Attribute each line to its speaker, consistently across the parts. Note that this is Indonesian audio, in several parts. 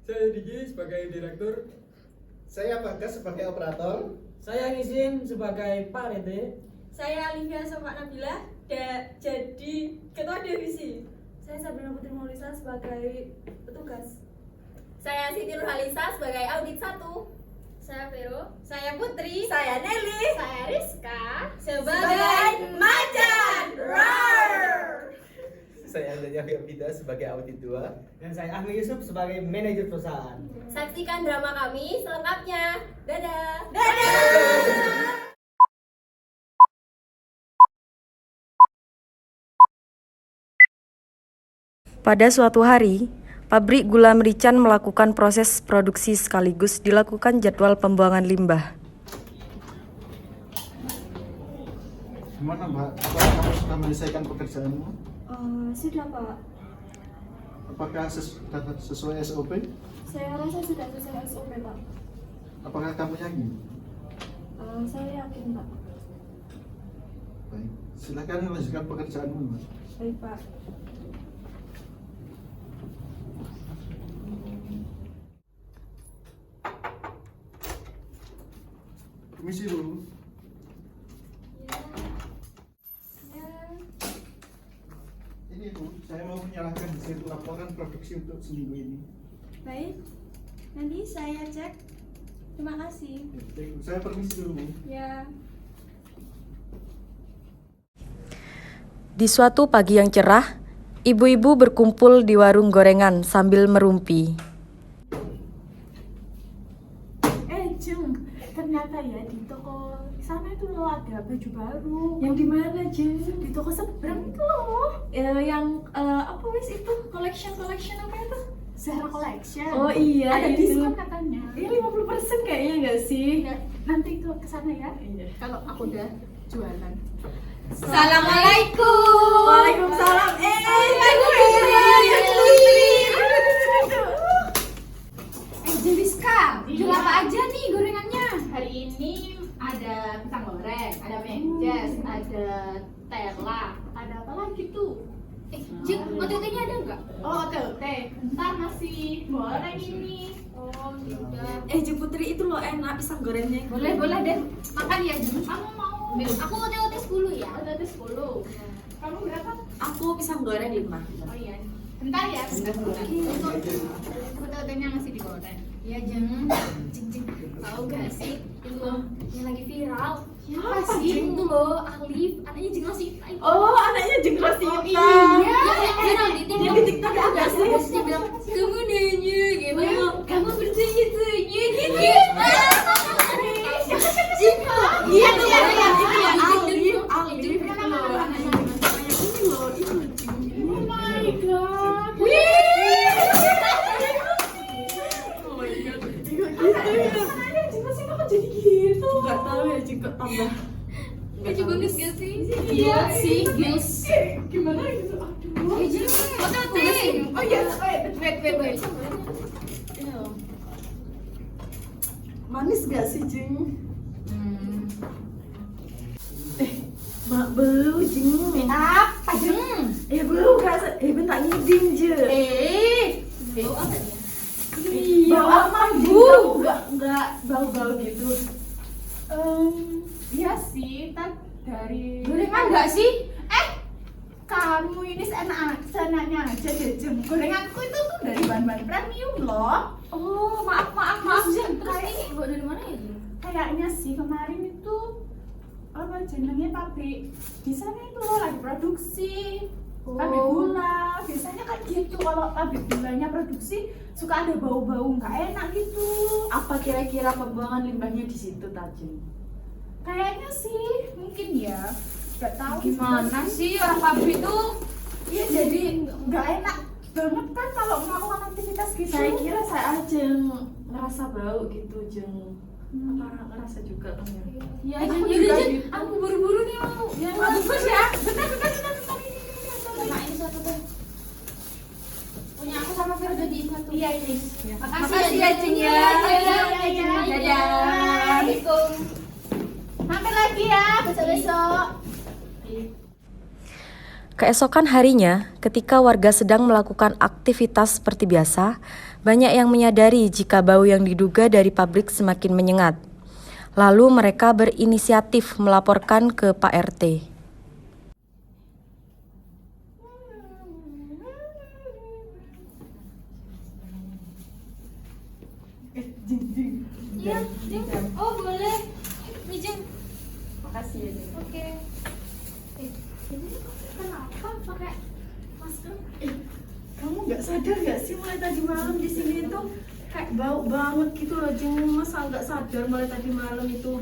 Speaker 1: Saya Diki sebagai direktur.
Speaker 2: Saya Bagas sebagai operator.
Speaker 3: Saya Ngisim sebagai Pak Rete.
Speaker 4: Saya Alivia Sofa Nabila jadi ketua divisi.
Speaker 5: Saya Sabrina Putri Maulisa sebagai petugas.
Speaker 6: Saya Siti Nurhalisa sebagai audit 1.
Speaker 4: Saya Vero.
Speaker 6: Saya Putri.
Speaker 4: Saya Nelly.
Speaker 6: Saya Rizka
Speaker 4: Sebagai macan. Roar.
Speaker 2: Saya Andrea Fiapita sebagai audit 2.
Speaker 3: Dan saya Ahmi Yusuf sebagai manajer perusahaan.
Speaker 6: Saksikan drama kami selengkapnya. Dadah.
Speaker 4: Dadah.
Speaker 7: Pada suatu hari, pabrik gula merican melakukan proses produksi sekaligus dilakukan jadwal pembuangan limbah.
Speaker 2: Gimana Mbak? Apakah kamu sudah menyelesaikan pekerjaanmu?
Speaker 5: Sudah Pak,
Speaker 2: Apakah sudah sesuai SOP?
Speaker 5: saya rasa sudah sesuai SOP Pak.
Speaker 2: Apakah kamu yakin?
Speaker 5: Saya yakin Pak.
Speaker 2: Baik, silakan lanjutkan pekerjaanmu Mbak.
Speaker 5: Baik Pak.
Speaker 2: Permisi dulu. Ini Bu, saya mau menyalahkan hasil laporan produksi untuk seminggu ini.
Speaker 5: Baik, nanti saya cek. Terima kasih.
Speaker 2: Baik, Bu, saya permisi dulu Bu.
Speaker 5: Ya.
Speaker 7: Di suatu pagi yang cerah, ibu-ibu berkumpul di warung gorengan sambil merumpi.
Speaker 5: Jeng, ternyata ya di toko sana itu loh ada baju baru.
Speaker 4: Yang di mana, Jeng?
Speaker 5: Di toko seberang itu loh. Yang apa wis itu collection apa itu? Zara Collection.
Speaker 4: Oh iya,
Speaker 5: ada
Speaker 4: itu.
Speaker 5: diskon katanya.
Speaker 4: Iya 50% kayaknya nggak sih?
Speaker 5: Ya, nanti itu ke sana ya.
Speaker 4: Iya.
Speaker 5: Kalau aku udah jualan.
Speaker 6: Assalamualaikum.
Speaker 4: Waalaikumsalam.
Speaker 5: Jeliska, jual
Speaker 4: Iya.
Speaker 5: apa aja nih gorengannya?
Speaker 4: Hari ini ada pisang goreng, ada mencess, ada tela, ada apa lagi tuh?
Speaker 5: Jeng, OTT-nya ada nggak?
Speaker 4: Oh, OTT. Ntar masih goreng ini.
Speaker 5: Oh, tidak.
Speaker 4: Jeng Putri itu loh enak pisang gorengnya.
Speaker 5: Boleh deh. Makan ya, Jeng.
Speaker 4: Kamu mau?
Speaker 5: Aku OTT 10 ya.
Speaker 4: OTT 10. Kamu berapa?
Speaker 8: Aku pisang goreng 5.
Speaker 4: Oh iya. Bentar ya. Bentar. Untuk OTT-nya masih digoreng.
Speaker 5: Ya, Jeng. Jeng. Tahu gak sih? Itu yang lagi viral.
Speaker 4: Siapa sih?
Speaker 5: Jeng tuh loh, Alif, anaknya Jeng Rosita itu.
Speaker 4: Oh, anaknya Jeng Rosita.
Speaker 5: Oh, iya. Viral di TikTok.
Speaker 4: Di TikTok ada sih.
Speaker 5: Dia bilang, kamu nanya gitu. Kamu bertanya-tanya gitu.
Speaker 4: Iya,
Speaker 5: Alif.
Speaker 4: Alif. Oh my god. Jadi gitu.
Speaker 8: Gak tahu ya jika tambah.
Speaker 5: Baju bagus gak sih?
Speaker 4: Iya
Speaker 5: sih, guys.
Speaker 4: Gimana gitu? Aduh.
Speaker 5: Jeng, OTT.
Speaker 4: Oh iya, wait.
Speaker 8: Manis gak sih Jeng? Mak belu Jeng.
Speaker 4: Apa, Jeng?
Speaker 8: Belu gak bentar ngiding je.
Speaker 5: Bau apa dia?
Speaker 4: Iya,
Speaker 8: Bau apa Bu? Enggak bau-bau gitu.
Speaker 4: Iya sih, dari
Speaker 5: Gorengan gak sih?
Speaker 4: kamu ini seenaknya aja deh, Jeng. Gorenganku itu tuh dari bahan-bahan premium loh.
Speaker 5: Oh, maaf.
Speaker 4: Jeng.
Speaker 5: Terus ini bawa dari mana ya, Jeng?
Speaker 4: Kayaknya sih kemarin itu apa jenengnya pabrik di sana itu loh lagi produksi. Pabrik gula, biasanya kan gitu kalau pabrik gulanya produksi suka ada bau-bau nggak enak gitu.
Speaker 8: Apa kira-kira pembuangan limbahnya di situ Tajeng?
Speaker 4: Kayaknya sih mungkin ya, nggak tahu.
Speaker 5: Gimana sih orang pabrik tuh?
Speaker 4: Iya jadi nggak enak banget kan kalau melakukan aktivitas gitu.
Speaker 8: Saya kira saya aja ngerasa bau gitu Jeng. Apa ngerasa juga kan ya?
Speaker 5: Ya,
Speaker 4: Aku
Speaker 5: Jeng,
Speaker 4: juga
Speaker 5: yaudah, Jeng.
Speaker 4: gitu.
Speaker 5: Aku buru-buru nih mau.
Speaker 4: Ya bagus ya. Bentar.
Speaker 5: Nah, ini satu tuh. Punya aku sama Fer udah di satu.
Speaker 4: Iya ini.
Speaker 5: Makasih ya, Jeng ya.
Speaker 4: Dadah.
Speaker 5: Assalamualaikum.
Speaker 4: Mampir lagi ya besok-besok.
Speaker 7: Keesokan harinya, ketika warga sedang melakukan aktivitas seperti biasa, banyak yang menyadari jika bau yang diduga dari pabrik semakin menyengat. Lalu mereka berinisiatif melaporkan ke Pak RT.
Speaker 5: Iya, Jeng. Oh, boleh. Nih, Jeng.
Speaker 8: Makasih ya, Jeng.
Speaker 5: Oke. Ini kenapa pakai masker?
Speaker 8: Kamu nggak sadar nggak sih mulai tadi malam di sini tuh kayak bau banget gitu loh, Jeng. Masa nggak sadar mulai tadi malam itu?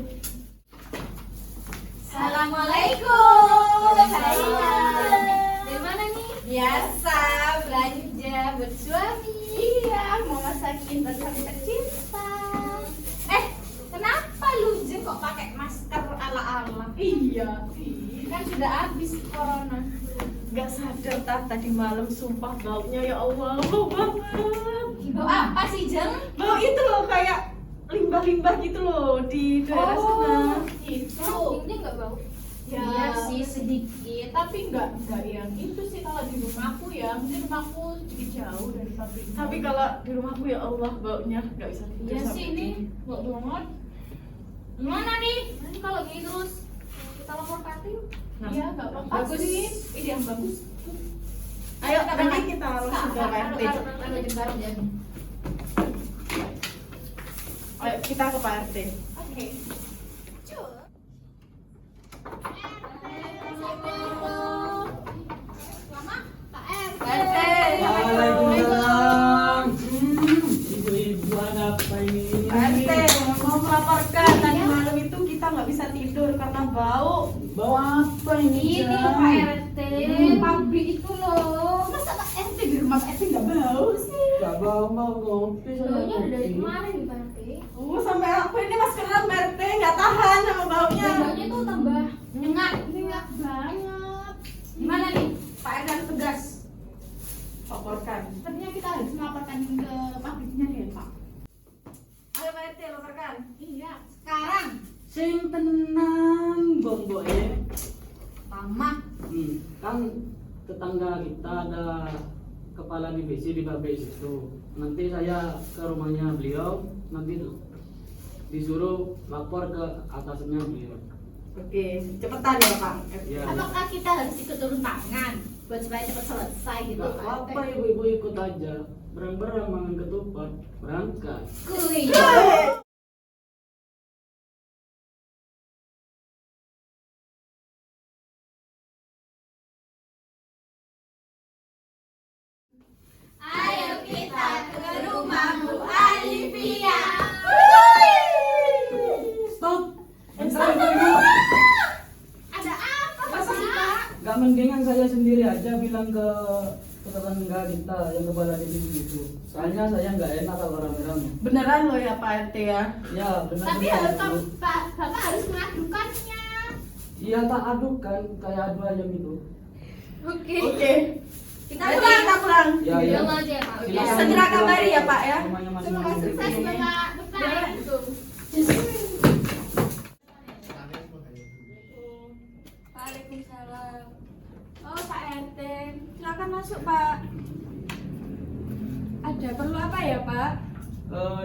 Speaker 6: Assalamualaikum.
Speaker 5: Hai, dari mana nih?
Speaker 6: Biasa belanja buat suami.
Speaker 4: Iya, mau masakin buat kami tercinta.
Speaker 6: Kenapa lu Jeng kok pakai masker ala-ala?
Speaker 4: Iya,
Speaker 6: Kan sudah habis corona.
Speaker 8: Nggak sadar tadi malam, sumpah baunya ya Allah, bau banget.
Speaker 6: Bau apa sih Jeng?
Speaker 8: Bau itu loh kayak limbah-limbah gitu loh di daerah sana.
Speaker 4: itu.
Speaker 5: Ini nggak bau?
Speaker 4: Ya, iya sih sedikit, tapi nggak yang itu sih kalau di rumahku ya. Mungkin rumahku sedikit jauh dari pabrik.
Speaker 8: Tapi kalau di rumahku ya Allah baunya nggak bisa tidur.
Speaker 4: Iya
Speaker 8: sampai
Speaker 4: sih ini bau banget. Gimana nih?
Speaker 5: Nanti kalau gini terus kita lapor ke RT yuk.
Speaker 8: Nah,
Speaker 4: Iya, nggak apa-apa
Speaker 6: bagus.
Speaker 4: sih. Ide yang bagus.
Speaker 8: ayo nanti kita langsung ke RT.
Speaker 5: Taruh jembar ya.
Speaker 8: Ayo kita ke Pak RT.
Speaker 4: Oke.
Speaker 3: Waalaikumsalam. Ibu-ibu ada apa ini?
Speaker 8: RT mau melaporkan tadi malam itu kita nggak bisa tidur karena bau.
Speaker 3: Bau apa ini?
Speaker 5: Ini
Speaker 3: Jang?
Speaker 5: Pak RT, pabrik itu loh.
Speaker 4: Masa Pak RT di rumah Pak RT nggak bau sih?
Speaker 3: Gak bau kopi sama
Speaker 5: Baunya udah dari
Speaker 3: kopi.
Speaker 5: kemarin nih Pak RT.
Speaker 8: Oh sampai aku ini maskeran Pak RT nggak tahan sama baunya.
Speaker 5: Baunya tuh tambah nyengat.
Speaker 4: Nyengat banget.
Speaker 5: Gimana nih? Pak RT harus tegas.
Speaker 8: Laporkan.
Speaker 4: Sepertinya kita harus melaporkan ke pabriknya deh Pak.
Speaker 5: Ayo Pak RT laporkan.
Speaker 4: Iya.
Speaker 5: Sekarang.
Speaker 3: Sing tenang, Bombo
Speaker 5: Mama.
Speaker 3: Kan tetangga kita ada kepala divisi di pabrik situ. Nanti saya ke rumahnya beliau, nanti disuruh lapor ke atasnya beliau.
Speaker 8: Oke, cepetan ya Pak.
Speaker 3: Ya.
Speaker 4: Apakah kita harus ikut turun tangan buat supaya cepat selesai gitu
Speaker 3: Gak
Speaker 4: Pak
Speaker 3: apa-apa
Speaker 4: RT?
Speaker 3: ibu-ibu ikut aja. Berang-berang mangan ketupat, berangkat.
Speaker 5: Kuy.
Speaker 6: Ayo kita ke rumah Bu Alivia.
Speaker 3: Stop! Bentar, ibu-ibu.
Speaker 4: Ada apa sih Pak?
Speaker 3: Gak mendingan saya sendiri aja bilang ke tetangga kita yang kepala divisi itu. Soalnya saya nggak enak kalau rame-rame.
Speaker 8: Beneran loh ya Pak RT ya.
Speaker 3: Ya benar.
Speaker 4: Tapi
Speaker 3: benar,
Speaker 4: harus
Speaker 3: Bu.
Speaker 4: Bapak harus mengadukannya.
Speaker 3: Iya tak adukan kayak adu ayam itu.
Speaker 5: Oke.
Speaker 8: Oke.
Speaker 5: Kita
Speaker 8: Ayo
Speaker 5: pulang.
Speaker 8: kita pulang.
Speaker 3: Ya ya.
Speaker 5: Bilang aja ya Pak.
Speaker 3: Silakan
Speaker 8: Segera
Speaker 3: pulang
Speaker 8: kabari ya,
Speaker 3: ke
Speaker 8: Pak, ya.
Speaker 3: rumahnya
Speaker 4: Semoga
Speaker 3: masing-masing.
Speaker 4: sukses Bapak. Bapak.
Speaker 5: Betul. Waalaikumsalam. Oh Pak RT, silakan masuk Pak. Ada perlu apa ya Pak?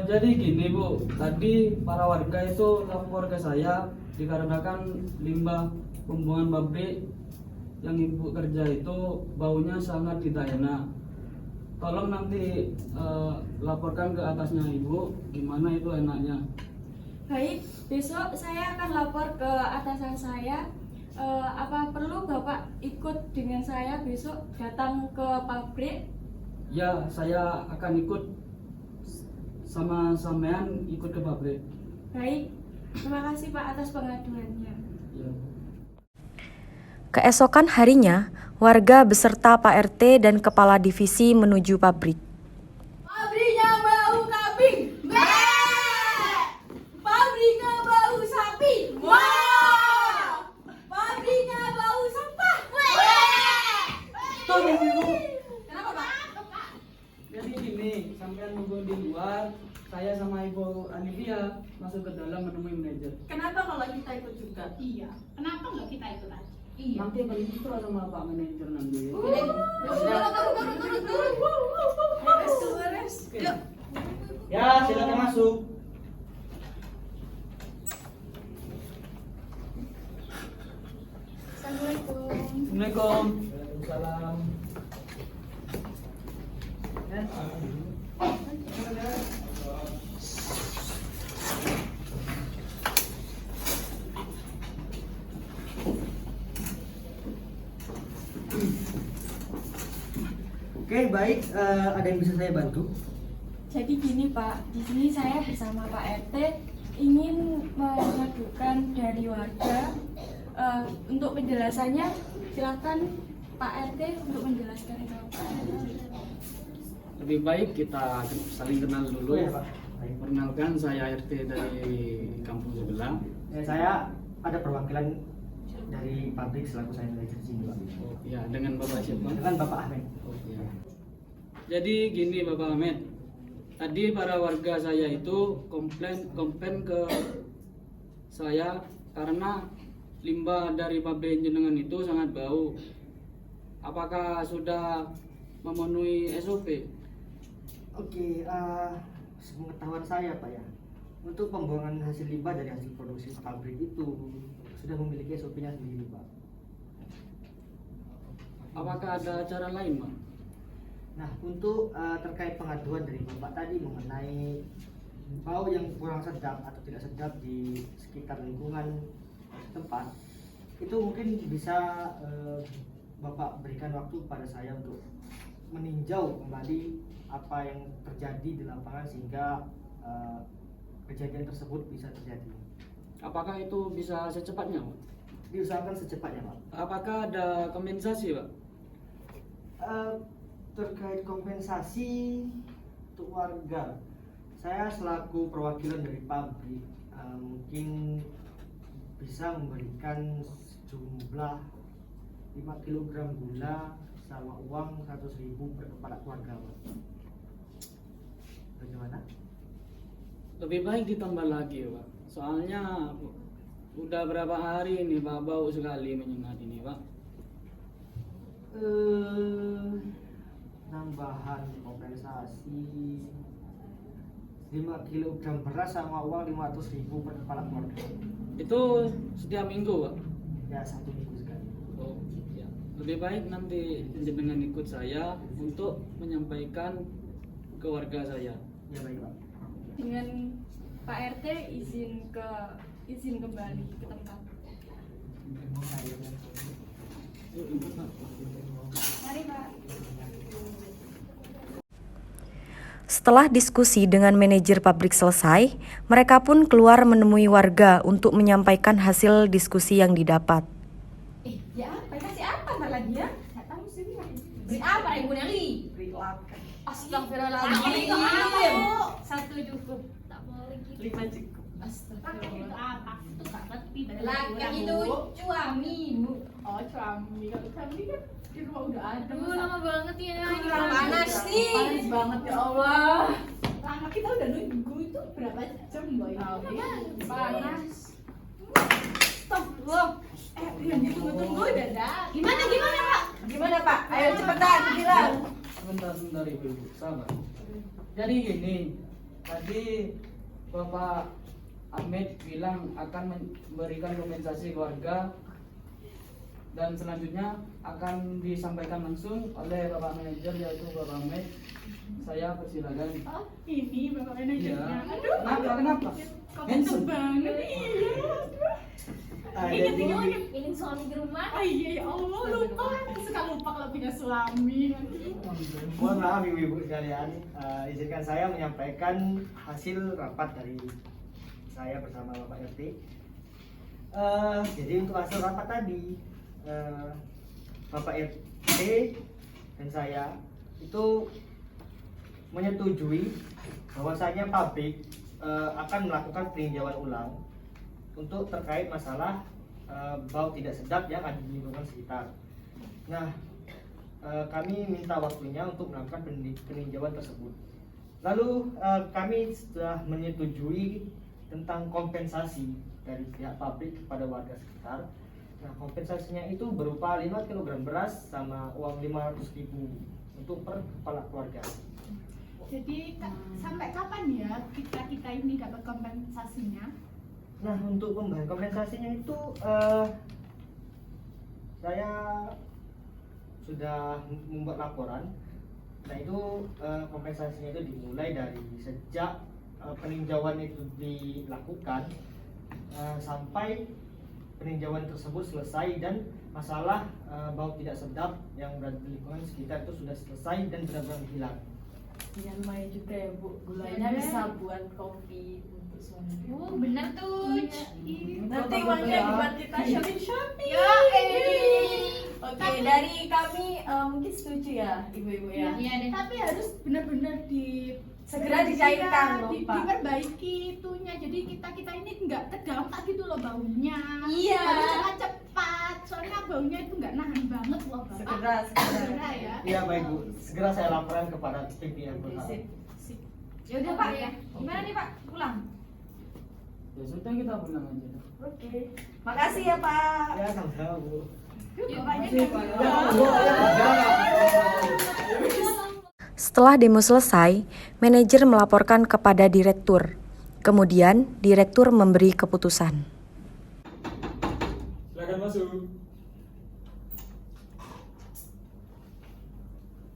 Speaker 3: Jadi gini Bu, tadi para warga itu lapor ke saya dikarenakan limbah pembuangan pabrik yang ibu kerja itu baunya sangat tidak enak. Tolong nanti laporkan ke atasnya ibu gimana itu enaknya.
Speaker 5: Baik, besok saya akan lapor ke atasan saya. Apa perlu Bapak ikut dengan saya besok datang ke pabrik?
Speaker 3: Ya, saya akan ikut sama sampean ikut ke pabrik.
Speaker 5: Baik, terima kasih Pak atas pengaduannya.
Speaker 3: Ya.
Speaker 7: Keesokan harinya, warga beserta Pak RT dan kepala divisi menuju pabrik.
Speaker 6: Pabriknya bau kambing. Pabriknya bau sapi. Pabriknya bau sampah.
Speaker 3: Tunggu ibu.
Speaker 6: Kenapa Pak?
Speaker 3: Jadi gini, sampean nunggu di luar, saya sama Ibu Anivia masuk ke dalam menemui manajer.
Speaker 8: Kenapa kalau kita ikut juga?
Speaker 4: Iya. Kenapa nggak kita ikut aja? Iya.
Speaker 3: Nanti akan ngobrol sama Pak Manajer nanti.
Speaker 4: Yuk.
Speaker 9: Ya, silakan masuk.
Speaker 5: Assalamualaikum.
Speaker 3: Assalamualaikum.
Speaker 9: Waalaikumsalam. Oke, baik. Ada yang bisa saya bantu?
Speaker 5: Jadi gini Pak, di sini saya bersama Pak RT ingin mengadukan dari warga. Untuk penjelasannya silakan Pak RT untuk menjelaskan itu.
Speaker 3: Lebih baik kita saling kenal dulu.
Speaker 9: Oh, ya, Pak. Baik.
Speaker 3: Perkenalkan, saya RT dari kampung sebelah.
Speaker 9: Saya ada perwakilan dari pabrik selaku saya manajer di sini, Pak.
Speaker 3: Oh, ya, dengan Bapak siapa?
Speaker 9: Dengan Bapak Ahmed.
Speaker 3: Oh, ya. Jadi gini Bapak Ahmed, tadi para warga saya itu komplain ke saya karena limbah dari pabrik jenengan itu sangat bau. Apakah sudah memenuhi SOP?
Speaker 9: Oke, sepengetahuan saya Pak ya, untuk pembuangan hasil limbah dari hasil produksi pabrik itu sudah memiliki SOP-nya sendiri Pak.
Speaker 3: Apakah ada cara lain, Pak?
Speaker 9: Nah, untuk terkait pengaduan dari Bapak tadi mengenai bau yang kurang sedap atau tidak sedap di sekitar lingkungan tempat, itu mungkin bisa Bapak berikan waktu pada saya untuk meninjau kembali apa yang terjadi di lapangan sehingga kejadian tersebut bisa terjadi.
Speaker 3: Apakah itu bisa secepatnya, Pak?
Speaker 9: Diusahakan secepatnya, Pak.
Speaker 3: Apakah ada kompensasi, Pak?
Speaker 9: Terkait kompensasi untuk warga, saya selaku perwakilan dari pabrik mungkin bisa memberikan sejumlah 5 kg gula sama uang 100.000 per kepala keluarga, Pak. Bagaimana?
Speaker 3: Lebih baik ditambah lagi, Pak. Soalnya udah berapa hari ini, Pak, bau sekali menyengat ini, Pak.
Speaker 9: Nambahan kompensasi 5 kg beras sama uang 500.000 per kepala keluarga.
Speaker 3: Itu setiap minggu, Pak?
Speaker 9: Ya, 1 minggu sekali.
Speaker 3: Oh, ya. Lebih baik nanti jenengan ikut saya untuk menyampaikan ke warga saya.
Speaker 9: Ya, baik Pak.
Speaker 5: Dengan Pak RT izin kembali ke tempat. Mari Pak.
Speaker 7: Setelah diskusi dengan manajer pabrik selesai, mereka pun keluar menemui warga untuk menyampaikan hasil diskusi yang didapat.
Speaker 4: Ya apa? Kasih apa ntar lagi ya? Nggak tahu sih.
Speaker 6: Beri apa Ibu Nelly?
Speaker 8: Beri lap.
Speaker 6: Astagfirullahaladzim.
Speaker 5: Satu cukup. Tak boleh gitu.
Speaker 8: 5 cukup.
Speaker 4: Itu apa? Itu nggak ngerti.
Speaker 6: Laki itu suami Bu.
Speaker 4: Oh suami. Kalau suami kan di rumah udah ada.
Speaker 5: Lama banget ya.
Speaker 6: Ini panas nih.
Speaker 4: Panas banget ya Allah. Lama kita udah nunggu itu berapa jam boy? Panas. Stop loh. Yang ditunggu-tunggu udah dah.
Speaker 6: Gimana Pak? Gimana Pak? Ayo cepetan bilang.
Speaker 3: Sebentar Ibu, sabar. Jadi gini, tadi Bapak Ahmed bilang akan memberikan kompensasi keluarga dan selanjutnya akan disampaikan langsung oleh Bapak Manajer yaitu Bapak Ahmed. Saya persilakan.
Speaker 4: Oh ini bapak manajernya.
Speaker 3: Iya. Kenapa?
Speaker 4: Kok banget iya.
Speaker 6: Ini suami di rumah.
Speaker 4: Oh iya ya Allah lupa. Suka lupa kalau punya suami.
Speaker 9: Mohon maaf ibu-ibu sekalian, izinkan saya menyampaikan hasil rapat dari saya bersama Bapak RT. Jadi untuk hasil rapat tadi, Bapak RT dan saya itu menyetujui bahwasanya pabrik akan melakukan peninjauan ulang untuk terkait masalah bau tidak sedap yang ada di lingkungan sekitar. Nah, kami minta waktunya untuk melakukan peninjauan tersebut. Lalu kami sudah menyetujui tentang kompensasi dari pihak pabrik kepada warga sekitar Nah, kompensasinya itu berupa 5 kg beras sama uang 500.000 untuk per kepala keluarga.
Speaker 4: Jadi sampai kapan ya kita ini dapat kompensasinya?
Speaker 9: Nah, untuk pembayaran kompensasinya itu saya sudah membuat laporan. Nah, itu kompensasinya itu dimulai dari sejak peninjauan itu dilakukan sampai peninjauan tersebut selesai dan masalah bau tidak sedap yang berada di lingkungan sekitar itu sudah selesai dan benar-benar hilang.
Speaker 8: Ya lumayan juga ya Bu, gulanya
Speaker 4: Bener.
Speaker 8: bisa buat kopi untuk suami.
Speaker 4: Oh bener tuh.
Speaker 8: Nanti uangnya dibuat kita shopping.
Speaker 4: Ya,
Speaker 8: Oke, dari kami mungkin setuju ya ibu-ibu ya.
Speaker 4: Iya deh. Tapi harus benar-benar
Speaker 8: Segera dicairkan loh, Pak.
Speaker 4: diperbaiki itunya. Jadi kita ini nggak terdampak gitu loh baunya.
Speaker 8: Iya.
Speaker 4: Harus cepat-cepat. Soalnya baunya itu nggak nahan banget loh Bapak. Segera ya.
Speaker 9: Iya baik Bu, segera saya laporan kepada pimpinan
Speaker 8: Oke,
Speaker 9: perusahaan.
Speaker 8: sip.
Speaker 5: Ya udah Pak, gimana nih Pak? Pulang.
Speaker 3: Ya sudah kita pulang aja.
Speaker 8: Oke. Makasih ya Pak.
Speaker 9: Ya sama-sama Bu.
Speaker 8: Bapaknya
Speaker 7: Setelah demo selesai, manajer melaporkan kepada direktur. Kemudian, direktur memberi keputusan.
Speaker 1: Silakan masuk.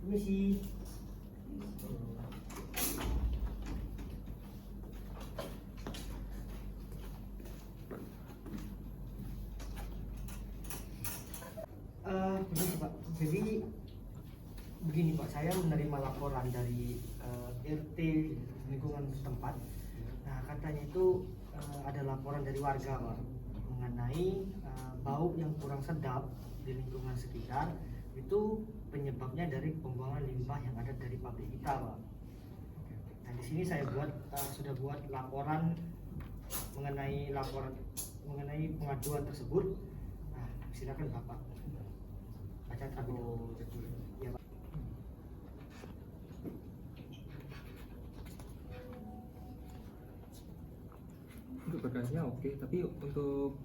Speaker 9: Misi. Begini Pak, jadi begini Pak, saya menerima laporan dari RT lingkungan setempat. Nah, katanya itu ada laporan dari warga Pak mengenai bau yang kurang sedap di lingkungan sekitar. Itu penyebabnya dari pembuangan limbah yang ada dari pabrik kita Pak. Nah, di sini saya sudah buat laporan mengenai pengaduan tersebut. Nah, silakan Bapak baca terlebih dahulu. Ya, Pak.
Speaker 10: Untuk berkasnya oke, tapi untuk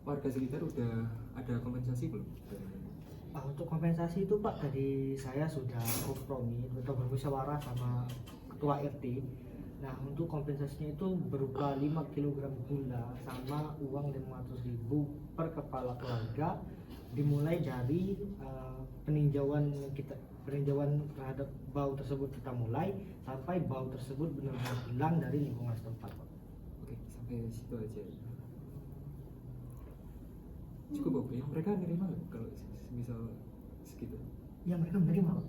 Speaker 10: warga sekitar udah ada kompensasi belum?
Speaker 9: Untuk kompensasi itu Pak, dari saya sudah kompromi atau bermusyawarah sama ketua RT. Nah, untuk kompensasinya itu berupa 5 kg gula sama uang 500.000 per kepala keluarga, dimulai dari peninjauan terhadap bau tersebut kita mulai sampai bau tersebut benar-benar hilang dari lingkungan setempat Pak.
Speaker 10: Oke, sampai situ aja. Cukup oke, mereka nerima nggak kalau misal segitu?
Speaker 9: Ya, mereka menerima Pak.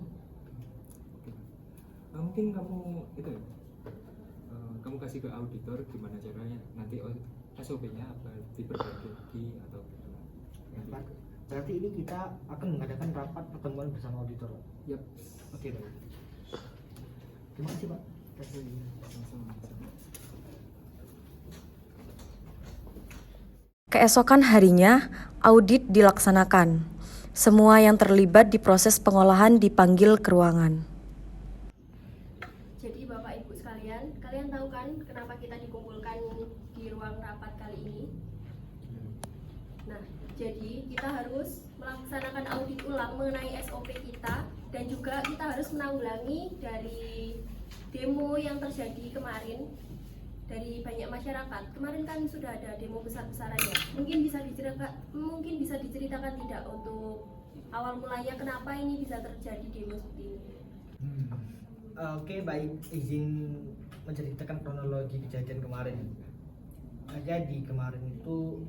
Speaker 10: Oke. Mungkin kamu itu ya, kamu kasih ke auditor gimana caranya nanti SOP-nya apa diperbaiki atau gimana?
Speaker 9: Pak, berarti ini kita akan mengadakan rapat pertemuan bersama auditor Pak.
Speaker 10: Yap.
Speaker 9: Oke baik. Terima kasih Pak.
Speaker 10: Sama-sama.
Speaker 7: Keesokan harinya, audit dilaksanakan. Semua yang terlibat di proses pengolahan dipanggil ke ruangan.
Speaker 6: Jadi Bapak Ibu sekalian, kalian tahu kan kenapa kita dikumpulkan di ruang rapat kali ini? Nah, jadi kita harus melaksanakan audit ulang mengenai SOP kita dan juga kita harus menanggulangi dari demo yang terjadi kemarin dari banyak masyarakat. Kemarin kan sudah ada demo besar-besaran ya. Mungkin bisa diceritakan tidak untuk awal mulanya kenapa ini bisa terjadi demo seperti ini?
Speaker 9: Oke baik, izin menceritakan kronologi kejadian kemarin. Jadi kemarin itu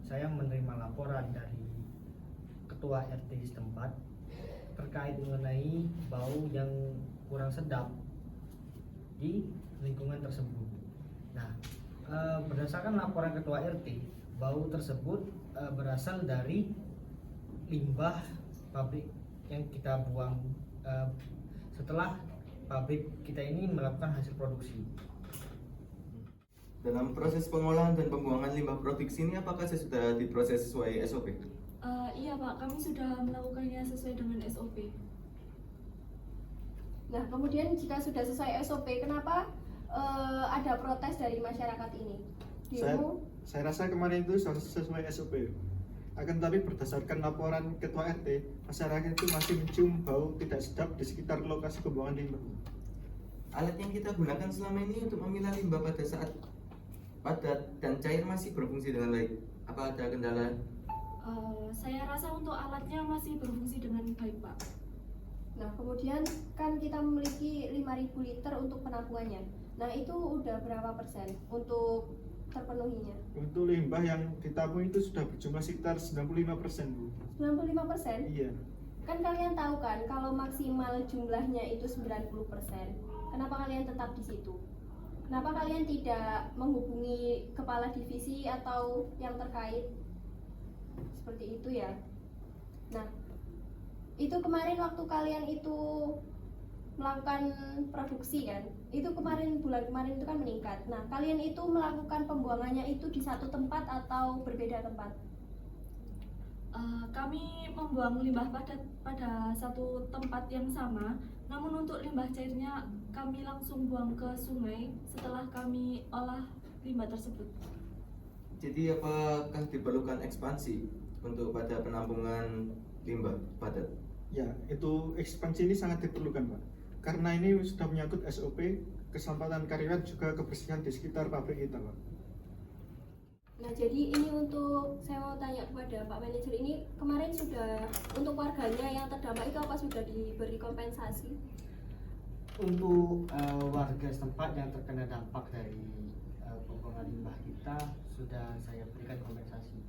Speaker 9: saya menerima laporan dari ketua RT setempat terkait mengenai bau yang kurang sedap di lingkungan tersebut. Nah, berdasarkan laporan ketua RT, bau tersebut berasal dari limbah pabrik yang kita buang setelah pabrik kita ini melakukan hasil produksi.
Speaker 11: Dalam proses pengolahan dan pembuangan limbah produksi ini apakah sudah diproses sesuai SOP?
Speaker 5: Iya Pak, kami sudah melakukannya sesuai dengan SOP.
Speaker 6: Nah, kemudian jika sudah sesuai SOP, kenapa ada protes dari masyarakat ini? Demo?
Speaker 2: Saya rasa kemarin itu sesuai SOP. Akan tetapi berdasarkan laporan Ketua RT, masyarakat itu masih mencium bau tidak sedap di sekitar lokasi pembuangan limbah.
Speaker 11: Alat yang kita gunakan selama ini untuk memilah limbah pada saat padat dan cair masih berfungsi dengan baik. Apa ada kendala?
Speaker 5: Saya rasa untuk alatnya masih berfungsi dengan baik, Pak.
Speaker 6: Nah, kemudian kan kita memiliki 5.000 liter untuk penampungannya. Nah, itu udah berapa persen untuk terpenuhinya?
Speaker 2: Untuk limbah yang ditampung itu sudah berjumlah sekitar 95%, Bu.
Speaker 6: 95%?
Speaker 2: Iya.
Speaker 6: Kan kalian tahu kan kalau maksimal jumlahnya itu 90%. Kenapa kalian tetap di situ? Kenapa kalian tidak menghubungi kepala divisi atau yang terkait? Seperti itu ya. Nah, itu kemarin waktu kalian itu melakukan produksi kan, itu bulan kemarin itu kan meningkat. Nah, kalian itu melakukan pembuangannya itu di satu tempat atau berbeda tempat?
Speaker 5: Kami membuang limbah pada satu tempat yang sama, namun untuk limbah cairnya kami langsung buang ke sungai setelah kami olah limbah tersebut.
Speaker 11: Jadi apakah diperlukan ekspansi untuk pada penampungan limbah padat?
Speaker 2: Ya, itu ekspansi ini sangat diperlukan, Pak. Karena ini sudah menyangkut SOP, keselamatan karyawan juga kebersihan di sekitar pabrik kita, Pak.
Speaker 6: Nah, jadi ini untuk saya mau tanya kepada Pak Manajer, ini kemarin sudah untuk warganya yang terdampak itu apa sudah diberi kompensasi?
Speaker 9: Untuk warga setempat yang terkena dampak dari pembuangan limbah kita sudah saya berikan kompensasi.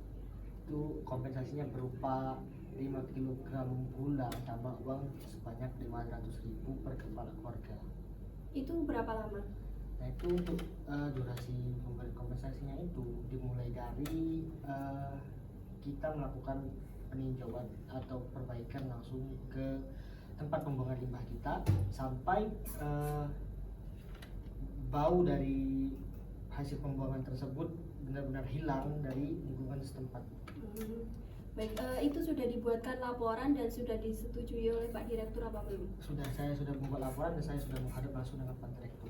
Speaker 9: Itu kompensasinya berupa 5 kg gula tambah uang sebanyak 500.000 per kepala keluarga.
Speaker 6: Itu berapa lama?
Speaker 9: Nah, itu untuk durasi pemberi kompensasinya itu dimulai dari kita melakukan peninjauan atau perbaikan langsung ke tempat pembuangan limbah kita sampai bau dari hasil pembuangan tersebut benar-benar hilang dari lingkungan setempat.
Speaker 6: Baik, itu sudah dibuatkan laporan dan sudah disetujui oleh Pak Direktur apa belum?
Speaker 9: Saya sudah membuat laporan dan saya sudah menghadap langsung dengan Pak Direktur.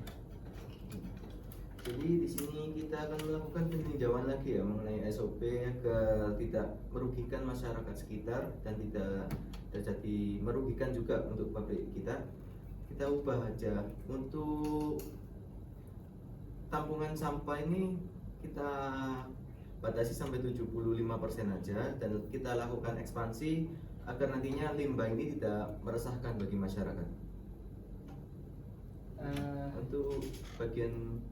Speaker 11: Jadi di sini kita akan melakukan peninjauan lagi ya mengenai SOP agar tidak merugikan masyarakat sekitar dan tidak terjadi merugikan juga untuk pabrik kita. Kita ubah aja untuk tampungan sampah ini kita batasi sampai 75% aja dan kita lakukan ekspansi agar nantinya limbah ini tidak meresahkan bagi masyarakat. Untuk bagian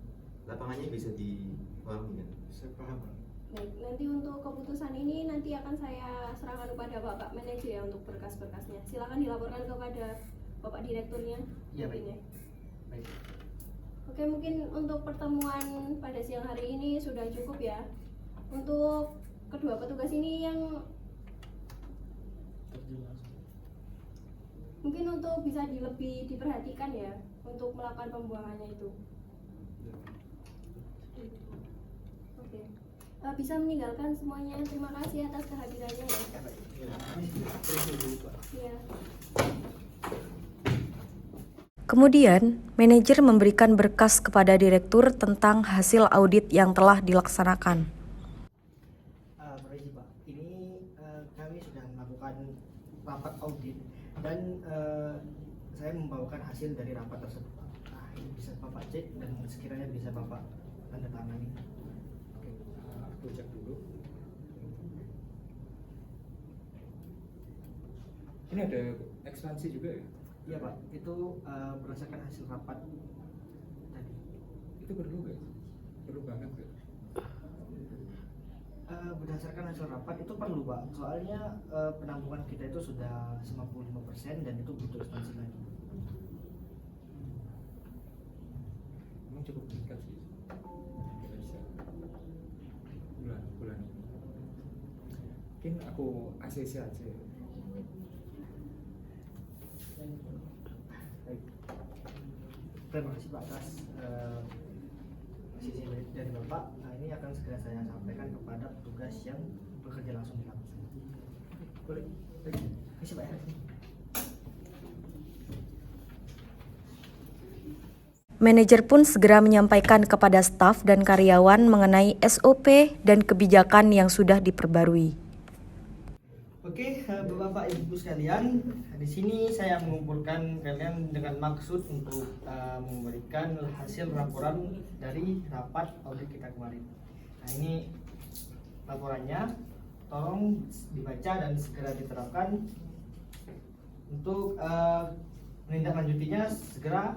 Speaker 11: lapangannya bisa dipahami kan?
Speaker 2: Saya paham, Pak.
Speaker 6: Baik, nanti untuk keputusan ini nanti akan saya serahkan kepada Bapak Manajer ya untuk berkas-berkasnya. Silakan dilaporkan kepada Bapak Direkturnya.
Speaker 9: Iya, baik. Baik.
Speaker 6: Oke, mungkin untuk pertemuan pada siang hari ini sudah cukup ya. Untuk kedua petugas ini yang mungkin untuk bisa lebih diperhatikan ya untuk melakukan pembuangannya itu. Oke. Bisa meninggalkan semuanya. Terima kasih atas kehadirannya ya. Iya.
Speaker 7: Kemudian, manajer memberikan berkas kepada direktur tentang hasil audit yang telah dilaksanakan.
Speaker 9: Permisi Pak, ini kami sudah melakukan rapat audit dan saya membawakan hasil dari rapat tersebut. Nah, ini bisa Bapak cek dan sekiranya bisa Bapak tanda tangani.
Speaker 10: Oke, aku cek dulu. Ini ada ekspansi juga ya?
Speaker 9: Iya Pak, itu berdasarkan hasil rapat tadi.
Speaker 10: Itu perlu nggak? Perlu banget nggak?
Speaker 9: Berdasarkan hasil rapat itu perlu Pak, soalnya penampungan kita itu sudah 95% dan itu butuh ekspansi lagi.
Speaker 10: Memang cukup meningkat sih. Kita bisa bulan ini. Mungkin aku ACC aja ya.
Speaker 9: Baik. Terima kasih Pak atas sisi dari Bapak. Nah, ini akan segera saya sampaikan kepada petugas yang bekerja langsung di kampus. Boleh? Terima kasih Pak ya.
Speaker 7: Manajer pun segera menyampaikan kepada staf dan karyawan mengenai SOP dan kebijakan yang sudah diperbarui.
Speaker 9: Oke, Bapak Ibu sekalian, di sini saya mengumpulkan kalian dengan maksud untuk memberikan hasil laporan dari rapat audit kita kemarin. Nah, ini laporannya, tolong dibaca dan segera diterapkan. Untuk menindaklanjutinya segera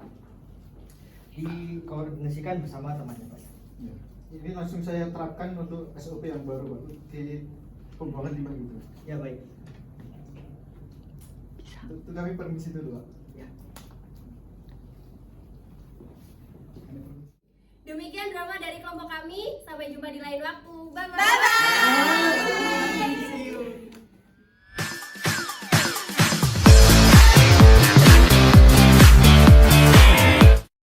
Speaker 9: dikoordinasikan bersama temannya, Pak.
Speaker 2: Ya. Ini langsung saya terapkan untuk SOP yang baru Pak, di pembuangan limbah itu.
Speaker 9: Ya baik.
Speaker 2: Itu kami permisi dulu Pak.
Speaker 9: Ya.
Speaker 6: Demikian drama dari kelompok kami. Sampai jumpa di lain waktu. Bye bye.
Speaker 8: Bye-bye.